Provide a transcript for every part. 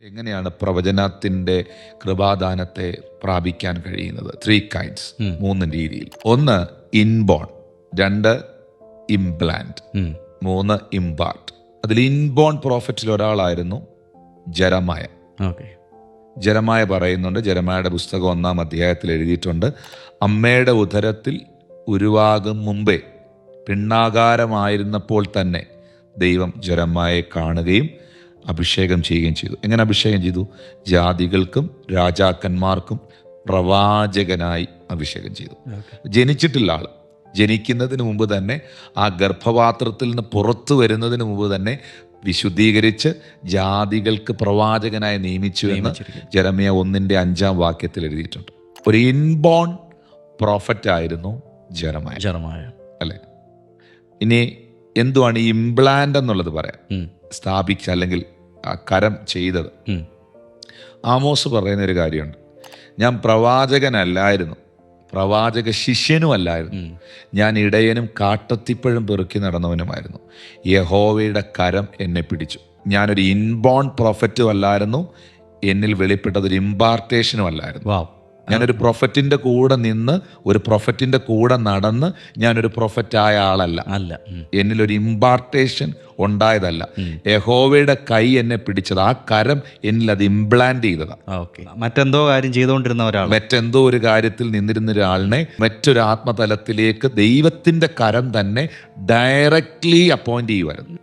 എങ്ങനെയാണ് പ്രവചനത്തിൻ്റെ കൃപാദാനത്തെ പ്രാപിക്കാൻ കഴിയുന്നത്? 3 kinds, 3 രീതിയിൽ. 1 ഇൻബോൺ, 2 ഇംപ്ലാന്റ്, 3 ഇമ്പാർട്ട്. അതിൽ ഇൻബോൺ പ്രോഫറ്റിൽ ഒരാളായിരുന്നു ജെറമായ. ജെറമായ പറയുന്നുണ്ട്, ജെറമായയുടെ പുസ്തകം 1-ാം അധ്യായത്തിൽ എഴുതിയിട്ടുണ്ട്, അമ്മയുടെ ഉദരത്തിൽ ഉരുവാകും മുമ്പേ പിണ്ണാകാരമായിരുന്നപ്പോൾ തന്നെ ദൈവം ജെറമായെ കാണുകയും അഭിഷേകം ചെയ്യുകയും ചെയ്തു. എങ്ങനെ അഭിഷേകം ചെയ്തു? ജാതികൾക്കും രാജാക്കന്മാർക്കും പ്രവാചകനായി അഭിഷേകം ചെയ്തു. ജനിച്ചിട്ടില്ല ആൾ, ജനിക്കുന്നതിന് മുമ്പ് തന്നെ, ആ ഗർഭപാത്രത്തിൽ നിന്ന് പുറത്തു വരുന്നതിന് മുമ്പ് തന്നെ വിശുദ്ധീകരിച്ച് ജാതികൾക്ക് പ്രവാചകനായി നിയമിച്ചു എന്ന് ജെറമ്യ 1-5 വാക്യത്തിൽ എഴുതിയിട്ടുണ്ട്. ഒരു ഇൻബോൺ പ്രോഫറ്റ് ആയിരുന്നു ജെറമായ, അല്ലേ? ഇനി എന്തുവാണ് ഈ ഇംപ്ലാന്റ് എന്നുള്ളത്? പറയാം, സ്ഥാപിച്ച അല്ലെങ്കിൽ കരം ചെയ്തത്. ആമോസ് പറയുന്ന ഒരു കാര്യമുണ്ട്, ഞാൻ പ്രവാചകനല്ലായിരുന്നു, പ്രവാചക ശിഷ്യനുമല്ലായിരുന്നു, ഞാൻ ഇടയനും കാട്ടത്തിപ്പഴം പെറുക്കി നടന്നവനുമായിരുന്നു, യഹോവയുടെ കരം എന്നെ പിടിച്ചു. ഞാനൊരു ഇൻബോൺ പ്രോഫറ്റും അല്ലായിരുന്നു, എന്നിൽ വെളിപ്പെട്ടതൊരു ഇമ്പാർട്ടേഷനും അല്ലായിരുന്നു. ഞാനൊരു പ്രൊഫറ്റിൻ്റെ കൂടെ നിന്ന്, ഒരു പ്രൊഫറ്റിൻ്റെ കൂടെ നടന്ന് ഞാനൊരു പ്രൊഫറ്റായ ആളല്ല. എന്നിലൊരു ഇമ്പാർട്ടേഷൻ ഉണ്ടായതല്ല. യഹോവയുടെ കൈ എന്നെ പിടിച്ചത്, ആ കരം എന്നിൽ അത് ഇംപ്ലാന്റ് ചെയ്തതാണ്. മറ്റെന്തോ കാര്യം ചെയ്തുകൊണ്ടിരുന്ന ഒരാൾ, മറ്റെന്തോ ഒരു കാര്യത്തിൽ നിന്നിരുന്ന ഒരാളിനെ മറ്റൊരു ആത്മതലത്തിലേക്ക് ദൈവത്തിന്റെ കരം തന്നെ ഡയറക്ട്ലി അപ്പോയിന്റ് ചെയ്യുമായിരുന്നു.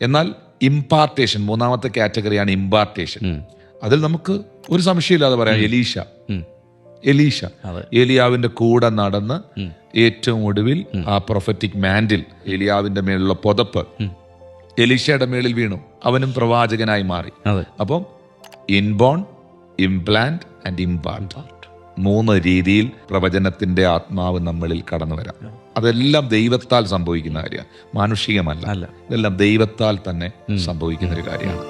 എന്നാൽ ഇമ്പാർട്ടേഷൻ, 3-ാമത്തെ കാറ്റഗറിയാണ് ഇമ്പാർട്ടേഷൻ. അതിൽ നമുക്ക് ഒരു സംശയമില്ലാതെ പറയാം, എലീഷ ഏലിയാവിന്റെ കൂടെ നടന്ന് ഏറ്റവും ഒടുവിൽ ആ പ്രൊഫറ്റിക് മാൻഡിൽ, ഏലിയാവിന്റെ മേലുള്ള പുതപ്പ് എലീഷയുടെ മേളിൽ വീണു, അവനും പ്രവാചകനായി മാറി. അപ്പം ഇൻബോൺ, ഇംപ്ലാന്റ് ആൻഡ് ഇമ്പാർട്ട്, 3 രീതിയിൽ പ്രവചനത്തിന്റെ ആത്മാവ് നമ്മളിൽ കടന്നു വരാം. അതെല്ലാം ദൈവത്താൽ സംഭവിക്കുന്ന കാര്യമാണ്, മാനുഷികമല്ല. ഇതെല്ലാം ദൈവത്താൽ തന്നെ സംഭവിക്കുന്ന ഒരു കാര്യമാണ്.